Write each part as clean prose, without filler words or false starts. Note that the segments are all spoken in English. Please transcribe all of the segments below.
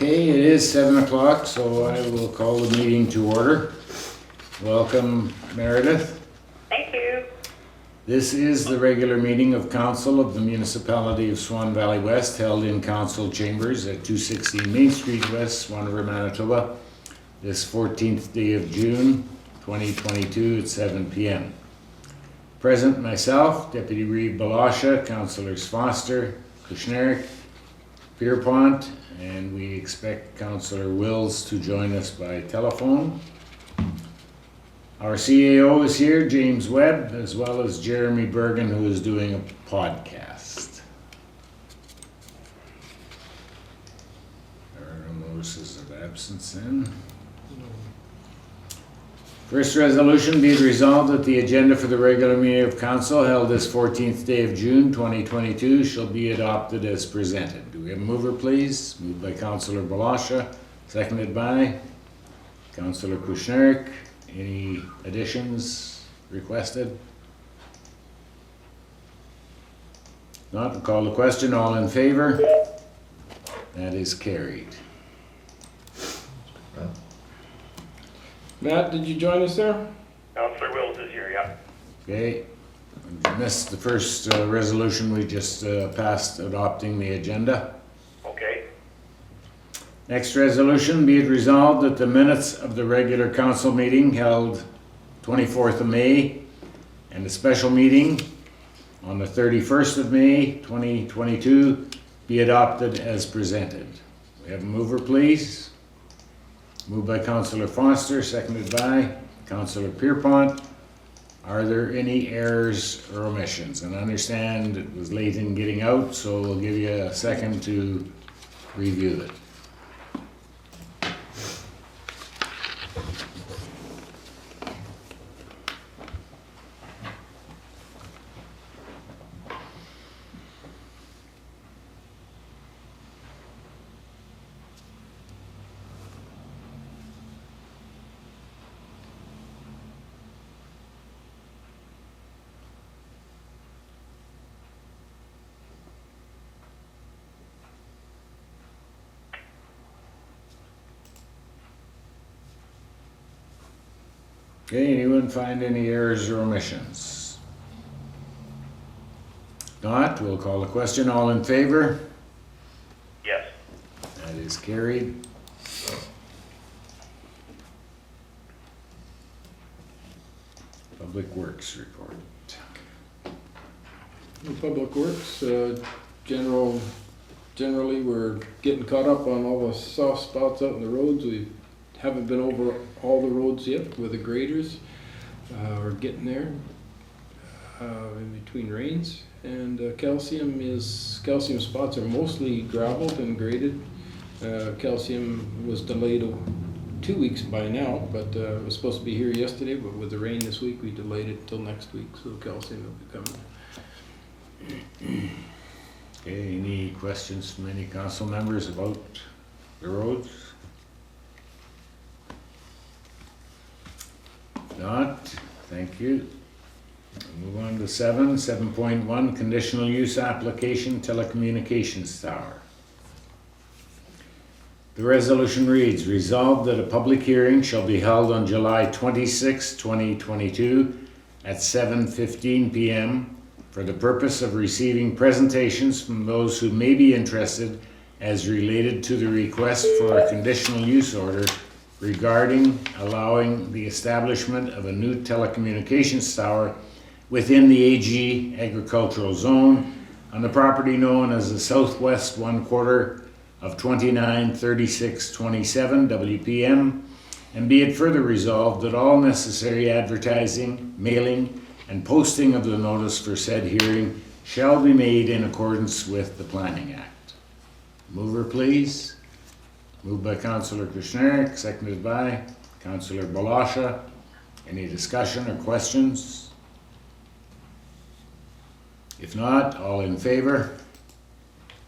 Okay, it is 7 o'clock, so I will call the meeting to order. Welcome, Meredith. Thank you. This is the regular meeting of Council of the Municipality of Swan Valley West, held in Council Chambers at 216 Main Street West, Swan River, Manitoba, this 14th day of June, 2022 at 7 p.m. Present myself, Deputy Reeve Blosha, Councillors Foster, Kushniryk, Pierrepont, and we expect Councillor Wills to join us by telephone. Our CAO is here, James Webb, as well as Jeremy Bergen, who is doing a podcast. There are no notices of absence then. First resolution, be it resolved that the agenda for the regular meeting of council held this 14th day of June 2022 shall be adopted as presented. Do we have a mover, please? Moved by Councillor Blosha, seconded by Councillor Kushniryk. Any additions requested? Not, we'll call the question. All in favor? That is carried. Matt, did you join us there? Councillor Wills is here, yeah. Okay, we missed the first resolution. We just passed adopting the agenda. Okay. Next resolution, be it resolved that the minutes of the regular council meeting held 24th of May and the special meeting on the 31st of May 2022 be adopted as presented. We have a mover, please. Moved by Councillor Foster, seconded by Councillor Pierrepont. Are there any errors or omissions? And I understand it was late in getting out, so we'll give you a second to review it. Okay, anyone find any errors or omissions? Not, we'll call the question. All in favor? Yes. That is carried. Public Works report. In Public Works, generally we're getting caught up on all the soft spots out in the roads. We haven't been over all the roads yet with the graders. We're getting there in between rains. And calcium spots are mostly gravelled and graded. Calcium was delayed 2 weeks by now, but it was supposed to be here yesterday, but with the rain this week, we delayed it till next week, so calcium will be coming. Okay, any questions from any council members about the roads? Not, thank you. Move on to 7.1, Conditional Use Application Telecommunications Tower. The resolution reads, resolved that a public hearing shall be held on July 26, 2022 at 7:15 p.m. for the purpose of receiving presentations from those who may be interested as related to the request for a conditional use order regarding allowing the establishment of a new telecommunications tower within the AG agricultural zone on the property known as the southwest 1/4 of 293627 WPM, and be it further resolved that all necessary advertising, mailing, and posting of the notice for said hearing shall be made in accordance with the Planning Act. Mover, please. Moved by Councillor Kushniryk, seconded by Councillor Blosha. Any discussion or questions? If not, all in favor?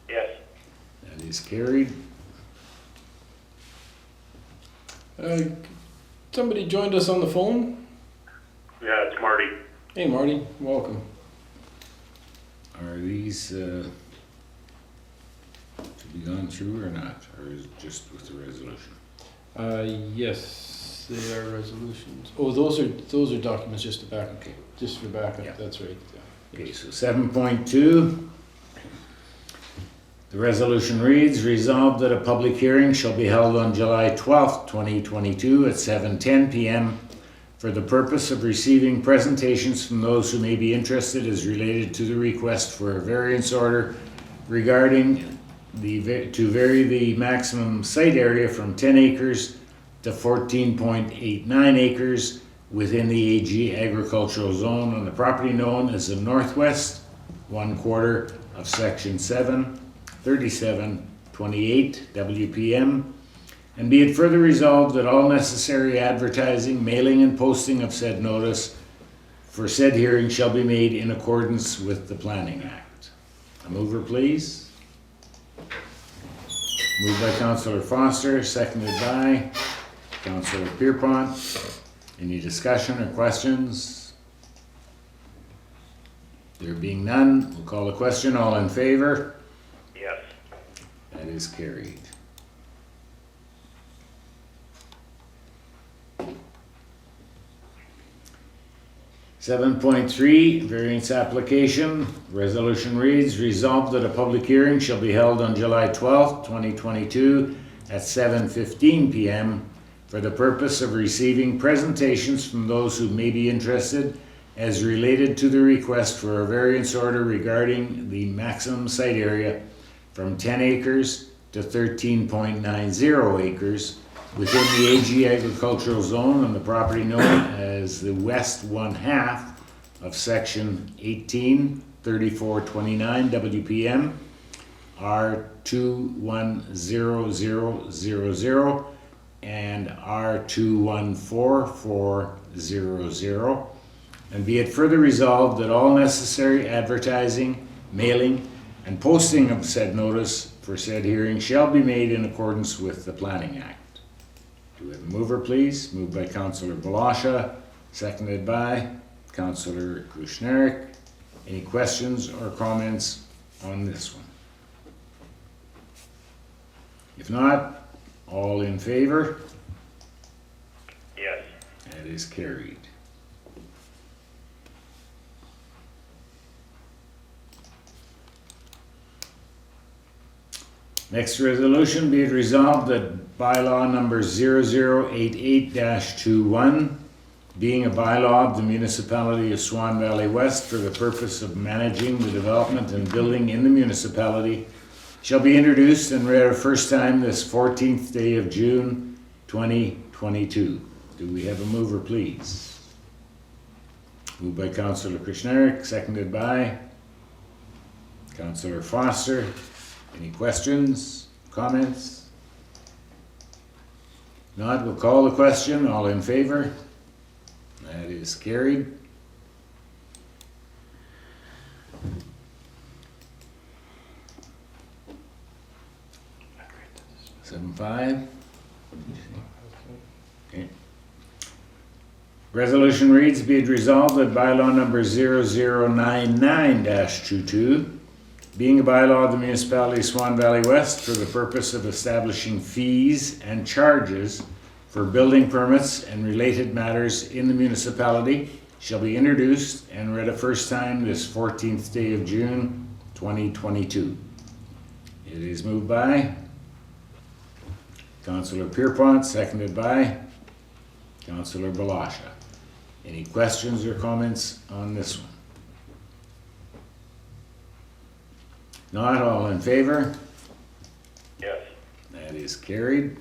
Yes. That is carried. Somebody joined us on the phone. Yeah, it's Marty. Hey Marty, welcome. Are these to be gone through or not, or is it just with the resolution? Yes, they are resolutions. Oh, those are documents just to back, Okay. just for backup, Yeah. that's right. Okay, so 7.2. The resolution reads, resolved that a public hearing shall be held on July 12th, 2022 at 7:10 p.m. for the purpose of receiving presentations from those who may be interested as related to the request for a variance order regarding to vary the maximum site area from 10 acres to 14.89 acres within the AG agricultural zone on the property known as the northwest 1/4 of section 73728 WPM, and be it further resolved that all necessary advertising, mailing, and posting of said notice for said hearing shall be made in accordance with the Planning Act. A mover, please. Moved by Councillor Foster, seconded by Councillor Pierrepont. Any discussion or questions? There being none, we'll call the question. All in favor? Yes. That is carried. Seven point three, variance application. Resolution reads, resolved that a public hearing shall be held on July 12th, 2022 at 7:15 p.m. for the purpose of receiving presentations from those who may be interested as related to the request for a variance order regarding the maximum site area from 10 acres to 13.90 acres within the AG agricultural zone on the property known as the west 1/2 of section 183429 WPM R210000 and R214400, and be it further resolved that all necessary advertising, mailing, and posting of said notice for said hearing shall be made in accordance with the Planning Act. Do we have a mover, please? Moved by Councillor Blosha, seconded by Councillor Kushniryk. Any questions or comments on this one? If not, all in favor? Yes. That is carried. Next resolution, be it resolved that bylaw number 0088-21, being a bylaw of the Municipality of Swan Valley West for the purpose of managing the development and building in the municipality, shall be introduced and read a first time this 14th day of June 2022. Do we have a mover, please? Moved by Councillor Kushniryk, seconded by Councillor Foster. Any questions, comments? Not, we'll call the question. All in favor? That is carried. Seven five. Okay. Resolution reads, be it resolved that bylaw number 0099-22, being a bylaw of the Municipality of Swan Valley West for the purpose of establishing fees and charges for building permits and related matters in the municipality, shall be introduced and read a first time this 14th day of June 2022. It is moved by Councillor Pierrepont, seconded by Councillor Blosha. Any questions or comments on this one? Not, all in favor? Yes. That is carried.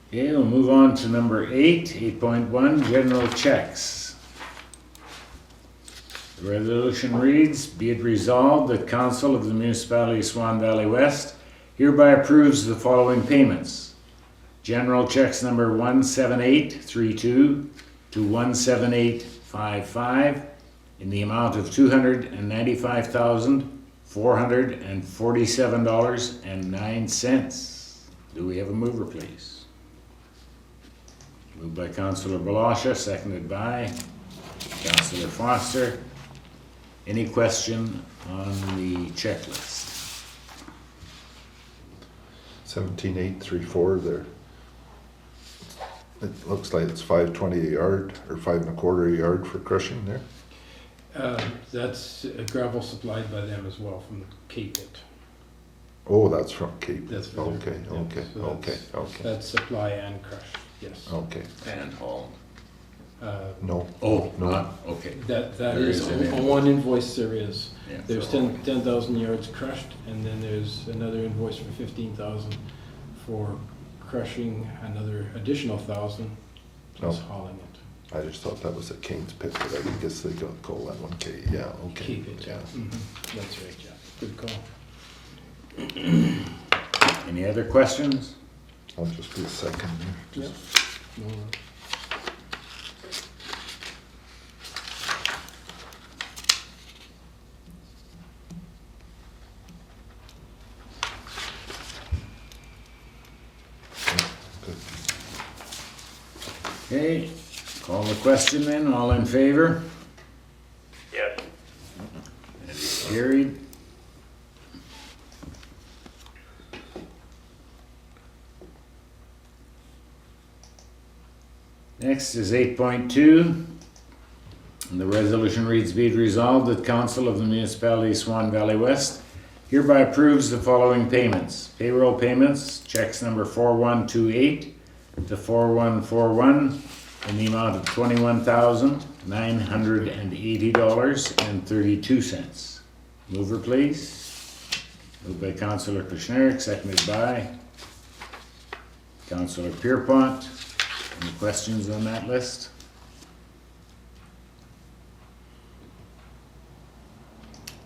Okay, we'll move on to number 8.1, general checks. The resolution reads, be it resolved that Council of the Municipality of Swan Valley West hereby approves the following payments. General checks number 17832 to 17855 in the amount of $295,447.09. Do we have a mover, please? Moved by Councillor Blosha, seconded by Councillor Foster. Any question on the checklist? 17,834 there. It looks like it's 520 a yard or 5.25 a yard for crushing there. That's gravel supplied by them as well from Cape It. Oh, that's from Cape. That's for Okay, their- yeah, okay, so okay, that's- okay, That's supply and crush, yes. okay. And haul. No, Oh, No. not, okay. That There is, is an on one invoice there is. Yeah, There's for hauling. 10,000 yards crushed, and then there's another invoice for 15,000 for crushing, another additional 1,000 plus Oh. hauling it. I just thought that was a King's Pit, but I guess they got call that one K. Yeah, okay. Keep it, yeah. That's right, yeah. Good call. Any other questions? I'll just be a second here. Just No, good. Okay, call the question then. All in favor? Yes. That is carried. Next is 8.2. And the resolution reads, be it resolved that Council of the Municipality of Swan Valley West hereby approves the following payments. Payroll payments, checks number 4128 to 4141 in the amount of $21,980.32. Mover, please. Moved by Councillor Kushniryk, seconded by Councillor Pierrepont. Any questions on that list?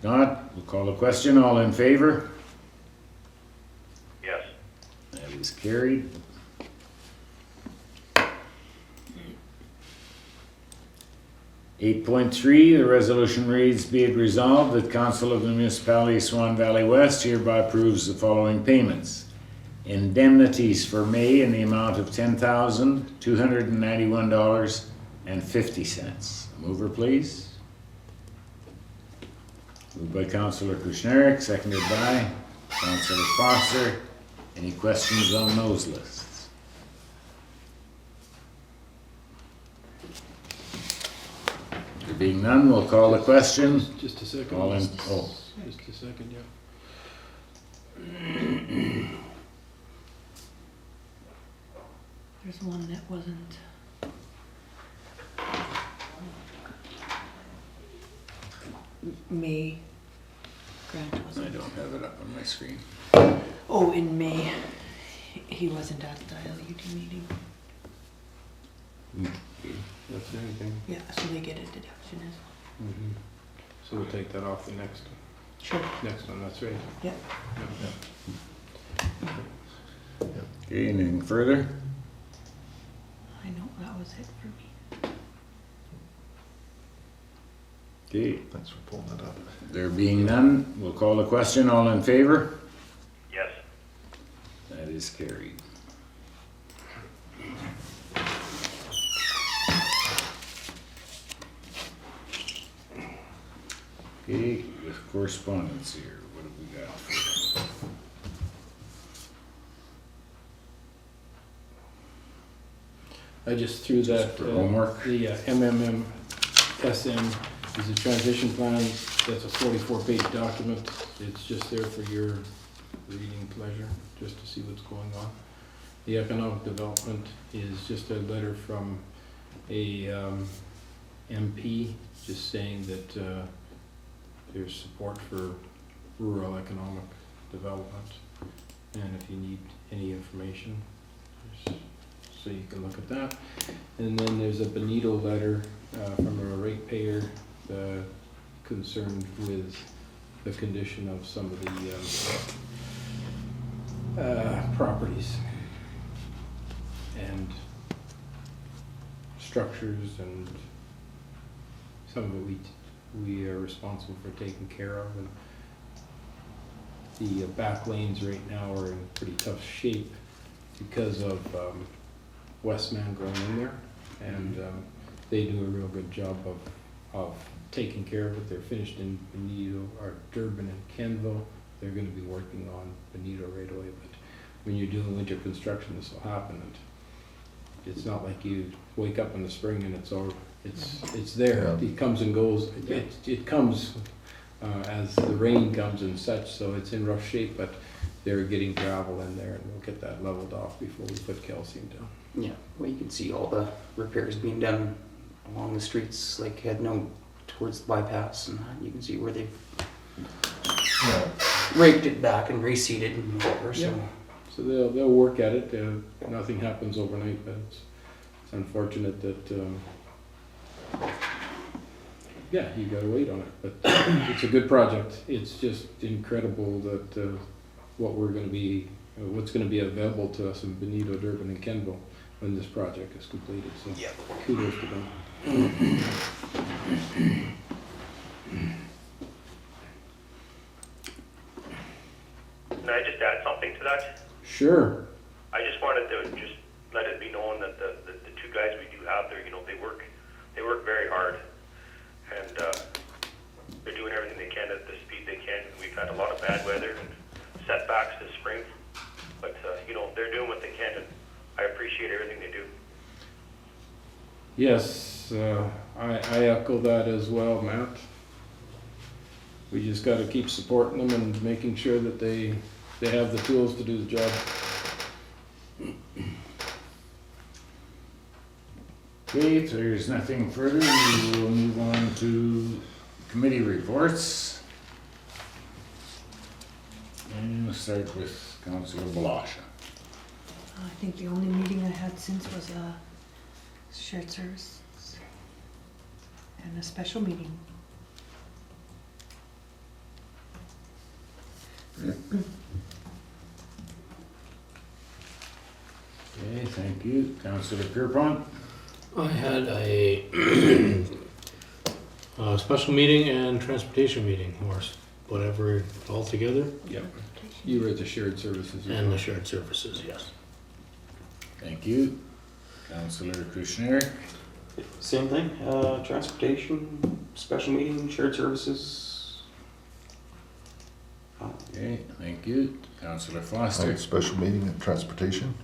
Not, we'll call the question. All in favor? Yes. That is carried. Eight point three, the resolution reads, be it resolved that Council of the Municipality of Swan Valley West hereby approves the following payments. Indemnities for May in the amount of $10,291.50. Mover, please. Moved by Councillor Kushniryk, seconded by Councillor Foster. Any questions on those lists? There being none, we'll call the question. just a second. All in, oh, Just a second, yeah. There's one that wasn't. May grant I wasn't. don't have it up on my screen. Oh, in May, he wasn't at the LUD meeting. That's anything. Yeah, so they get a deduction as well. So we'll take that off the next Sure. one, that's right. Yeah. Okay, anything further? I know that was it for me. Okay, Thanks for pulling that up. there being none, we'll call the question. All in favor? Yes. That is carried. Okay, with correspondence here, what have we got? I just threw that. for homework? The MMM-SM is a transition plan. That's a 44-page document. It's just there for your reading pleasure, just to see what's going on. The economic development is just a letter from a MP, just saying that there's support for rural economic development. And if you need any information, so you can look at that. And then there's a Benito letter from a ratepayer concerned with the condition of some of the properties and structures, and some of it we are responsible for taking care of. And the back lanes right now are in pretty tough shape because of Westman going in there, and they do a real good job of of taking care of it. They're finished in Benito, or Durban and Kenville. They're gonna be working on Benito right away, but when you're doing winter construction, this will happen. And it's not like you wake up in the spring and it's there. Yeah. It comes and goes. It comes as the rain comes and such, so it's in rough shape, but they're getting gravel in there, and we'll get that leveled off before we put calcium down. Yeah, well, you can see all the repairs being done along the streets, like heading out towards the bypass, and you can see where they've Yeah. raked it back and reseeded and whatever, so. Yeah. So they'll work at it. Nothing happens overnight, but it's unfortunate that, yeah, you gotta wait on it, but it's a good project. It's just incredible that what's gonna be available to us in Benito, Durban, and Kenville when this project is completed, so Yeah. kudos to them. Can I just add something to that? Sure. I just wanted to just let it be known that the two guys we do have there, they work very hard, and they're doing everything they can at the speed they can. We've had a lot of bad weather and setbacks this spring, but they're doing what they can, and I appreciate everything they do. Yes, I echo that as well, Matt. We just gotta keep supporting them and making sure that they have the tools to do the job. Okay, if there's nothing further, we will move on to committee reports. And we'll start with Councillor Blosha. I think the only meeting I had since was a shared service and a special meeting. Okay, thank you. Councillor Pierrepont? I had a special meeting and transportation meeting, or whatever all together, Yep. You were at the shared services. and the shared services, yes. Thank you. Councillor Kushniryk? Same thing, transportation, special meeting, shared services. Okay, thank you. Councillor I Foster? had a special meeting in transportation.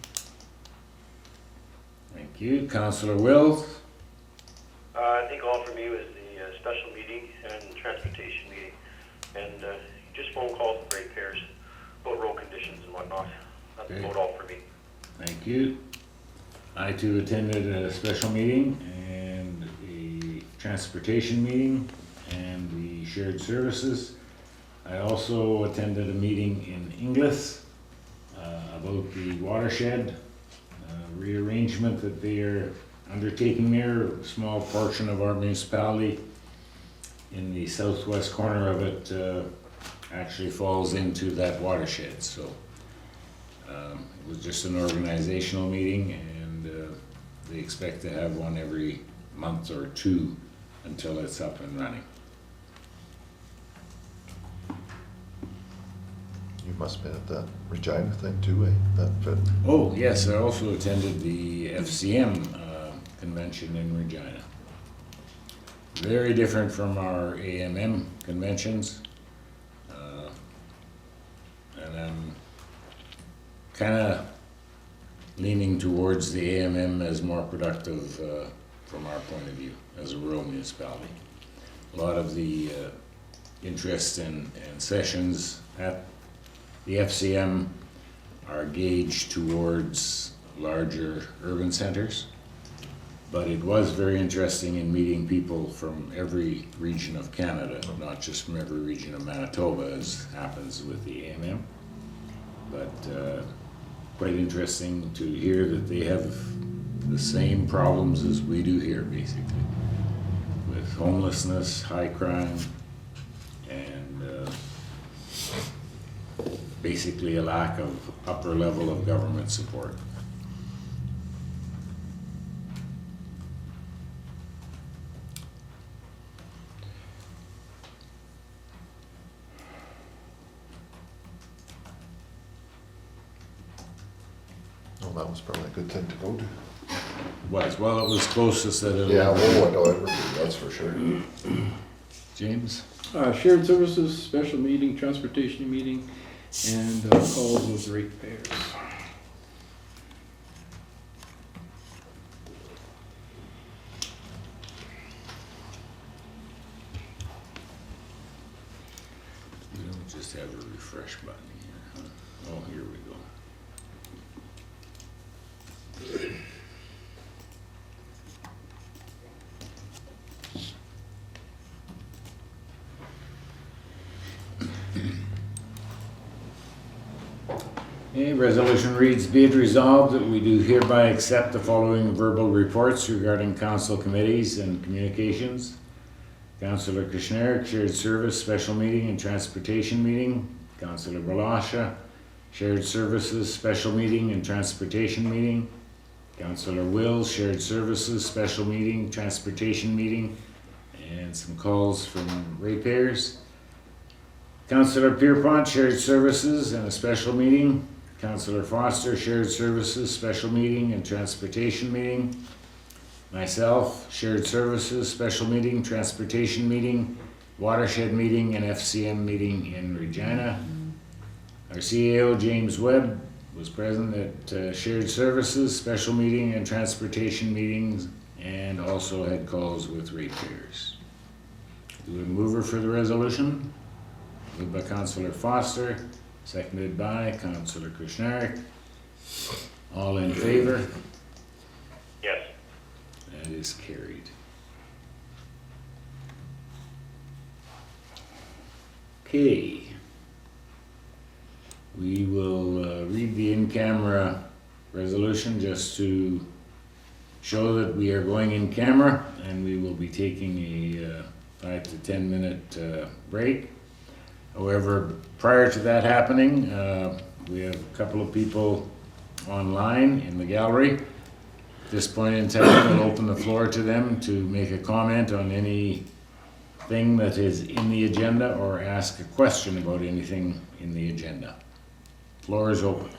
Thank you. Councillor Wills? I think all for me was the special meeting and transportation meeting, and just phone calls with ratepayers about road conditions and whatnot. That's Okay. about all for me. Thank you. I too attended a special meeting and a transportation meeting and the shared services. I also attended a meeting in Inglis about the watershed rearrangement that they are undertaking there. A small portion of our municipality in the southwest corner of it actually falls into that watershed. So it was just an organizational meeting, and they expect to have one every month or two until it's up and running. You must have been at that Regina thing too, eh? That fit. Oh, yes, I also attended the FCM convention in Regina. Very different from our AMM conventions. And I'm kind of leaning towards the AMM as more productive from our point of view as a rural municipality. A lot of the interest and sessions at the FCM are gauged towards larger urban centers, but it was very interesting in meeting people from every region of Canada, not just from every region of Manitoba, as happens with the AMM. But quite interesting to hear that they have the same problems as we do here, basically, with homelessness, high crime, and basically a lack of upper level of government support. Oh, that was probably a good thing to go to. Well, it was closest that it'll Yeah, ever be. well, I know everything, that's for sure. James? Shared services, special meeting, transportation meeting, and calls with ratepayers. You don't just have a refresh button here, huh? Oh, here we go. Okay, resolution reads, be it resolved that we do hereby accept the following verbal reports regarding council committees and communications. Councillor Kushniryk, shared service, special meeting and transportation meeting. Councillor Blosha, shared services, special meeting and transportation meeting. Councillor Wills, shared services, special meeting, transportation meeting, and some calls from ratepayers. Councillor Pierrepont, shared services and a special meeting. Councillor Foster, shared services, special meeting and transportation meeting. Myself, shared services, special meeting, transportation meeting, watershed meeting, and FCM meeting in Regina. Our CEO, James Webb, was present at shared services, special meeting, and transportation meetings, and also had calls with ratepayers. Do we mover for the resolution? Moved by Councillor Foster, seconded by Councillor Kushniryk. All in favor? Yes. That is carried. Okay. We will read the in-camera resolution just to show that we are going in camera, and we will be taking a 5 to 10 minute break. However, prior to that happening, we have a couple of people online in the gallery. At this point in time, we'll open the floor to them to make a comment on anything that is in the agenda or ask a question about anything in the agenda. Floor is open.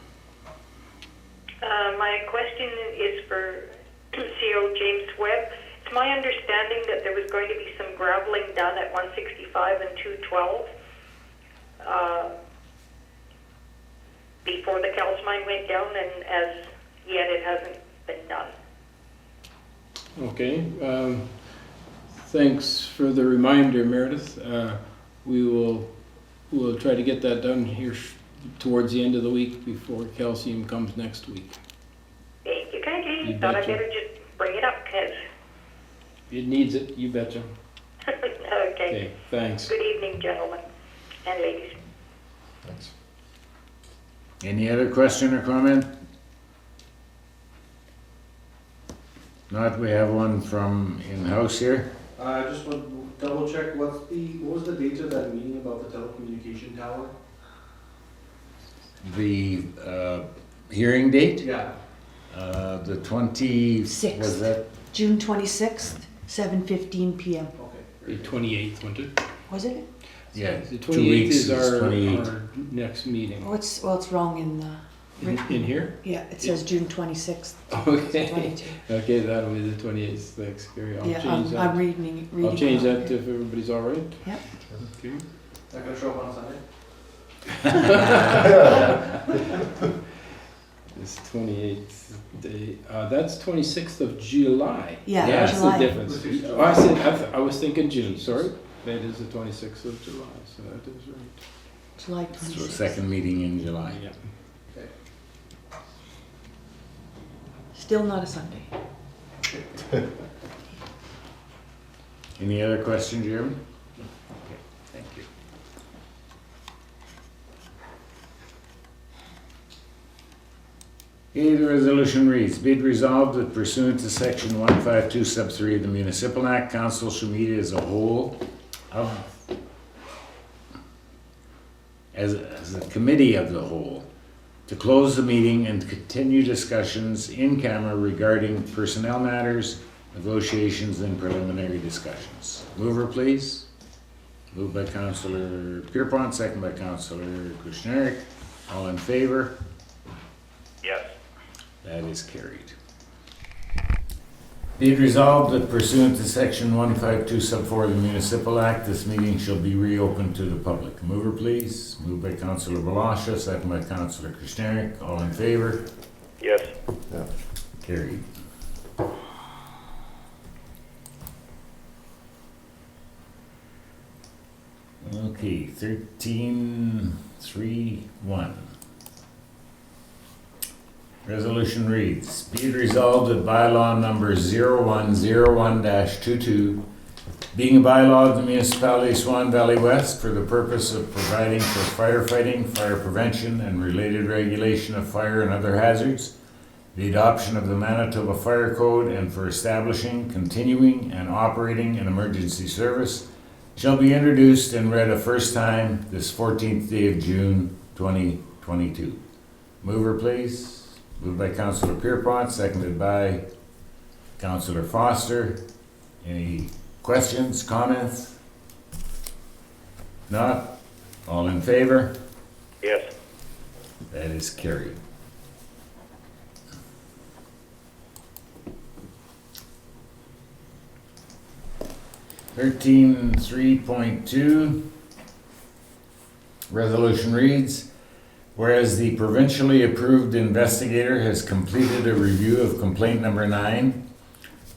My question is for CEO James Webb. It's my understanding that there was going to be some graveling done at 165 and 212 before the calcimine went down, and as yet it hasn't been done. Okay, thanks for the reminder, Meredith. We'll try to get that done here towards the end of the week before calcium comes next week. Thank you kindly. You Thought I betcha. better just bring it up because. It needs it, you betcha. Okay. Okay, thanks. Good evening, gentlemen and ladies. Thanks. Any other question or comment? Not, we have one from in-house here. I just want to double check, what was the date of that meeting about the telecommunication tower? The hearing date? Yeah. The 20... Sixth. Was that? June 26th, 7:15 p.m. Okay. The 28th, wasn't it? Was it? Yeah, The 2 28th weeks is our 28th. next meeting. Oh, it's wrong in the. In here? Yeah, it says June 26th. Okay. 22. Okay, that'll be the 28th. Thanks, Carrie. I'll Yeah, change that. I'm reading. I'll change it. that if everybody's all right. Yep. Okay. Not gonna show up on Sunday? This 28th day, that's 26th of July. Yeah, That's July. the difference. Oh, I was thinking June, sorry. That is the 26th of July, so that is right. July So 26th. second meeting in July. Yeah. Still not a Sunday. Any other questions, Jeremy? Okay, thank you. Okay, the resolution reads, be it resolved that pursuant to section 152 sub 3 of the Municipal Act, council shall meet as a whole as a committee of the whole to close the meeting and continue discussions in camera regarding personnel matters, negotiations, and preliminary discussions. Mover, please. Moved by Councillor Pierrepont, second by Councillor Kushniryk. All in favor? Yes. That is carried. Be it resolved that pursuant to section 152 sub 4 of the Municipal Act, this meeting shall be reopened to the public. Mover, please. Moved by Councillor Blosha, second by Councillor Kushniryk. All in favor? Yes. Yeah. Carried. Okay, 13.3.1. Resolution reads, be it resolved that bylaw number 0101-22, being a bylaw of the Municipality of Swan Valley West for the purpose of providing for firefighting, fire prevention, and related regulation of fire and other hazards, the adoption of the Manitoba Fire Code, and for establishing, continuing, and operating an emergency service, shall be introduced and read a first time this 14th day of June 2022. Mover, please. Moved by Councillor Pierrepont, seconded by Councillor Foster. Any questions, comments? Not? All in favor? Yes. That is carried. Thirteen 3.2. Resolution reads, whereas the provincially approved investigator has completed a review of complaint number 9,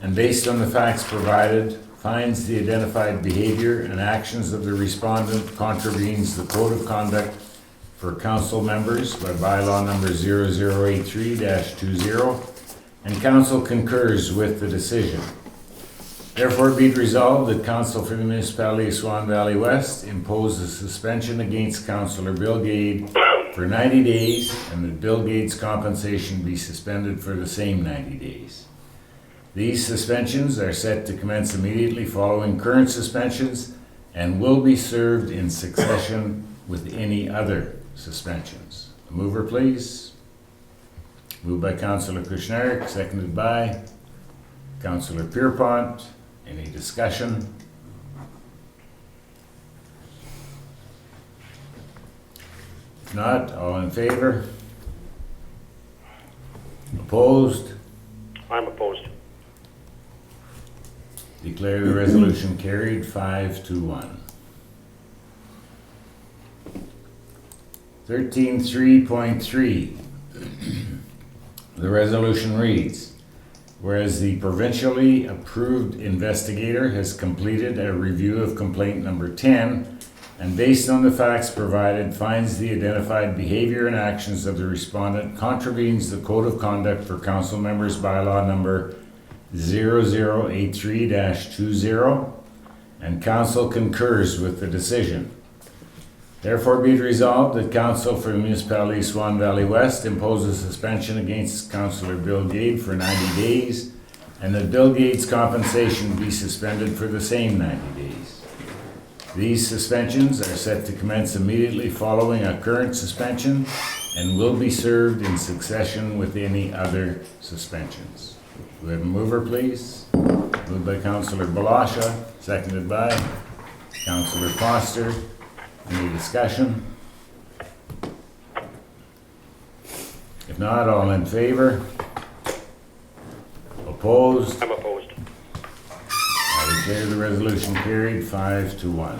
and based on the facts provided, finds the identified behavior and actions of the respondent contravenes the code of conduct for council members by bylaw number 0083-20, and council concurs with the decision. Therefore, be it resolved that Council for the Municipality of Swan Valley West impose a suspension against Councillor Bill Gade for 90 days, and that Bill Gade's compensation be suspended for the same 90 days. These suspensions are set to commence immediately following current suspensions and will be served in succession with any other suspensions. A mover, please. Moved by Councillor Kushniryk, seconded by Councillor Pierrepont. Any discussion? If not, all in favor? Opposed? I'm opposed. Declare the resolution carried 5-1. 13.3.3. The resolution reads, whereas the provincially approved investigator has completed a review of complaint number 10, and based on the facts provided, finds the identified behavior and actions of the respondent contravenes the code of conduct for council members bylaw number 0083-20, and council concurs with the decision. Therefore, be it resolved that Council for the Municipality of Swan Valley West imposes suspension against Councillor Bill Gade for 90 days, and that Bill Gade's compensation be suspended for the same 90 days. These suspensions are set to commence immediately following a current suspension and will be served in succession with any other suspensions. Do we have a mover, please? Moved by Councillor Blosha, seconded by Councillor Foster. Any discussion? If not, all in favor? Opposed? I'm opposed. I declare the resolution carried 5-1.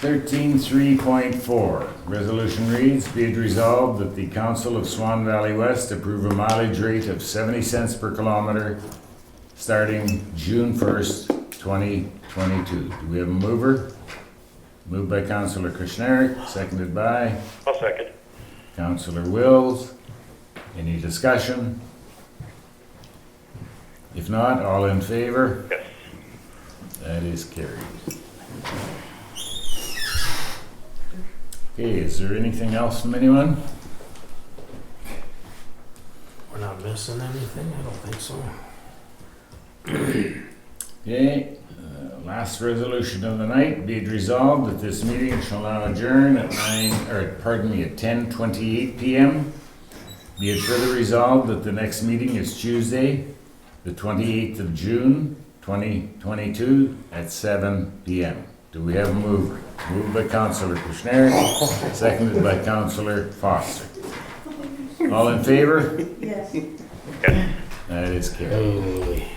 13.3.4. Resolution reads, be it resolved that the Council of Swan Valley West approve a mileage rate of 70 cents per kilometer starting June 1st, 2022. Do we have a mover? Moved by Councillor Kushniryk, seconded by I'll second. Councillor Wills. Any discussion? If not, all in favor? Yes. That is carried. Okay, is there anything else from anyone? We're not missing anything? I don't think so. Okay, last resolution of the night, be it resolved that this meeting shall now adjourn at 10:28 p.m. Be it further resolved that the next meeting is Tuesday, the 28th of June, 2022 at 7 p.m. Do we have a mover? Moved by Councillor Kushniryk, seconded by Councillor Foster. Yes. All in favor? Yes. That is carried. Holy.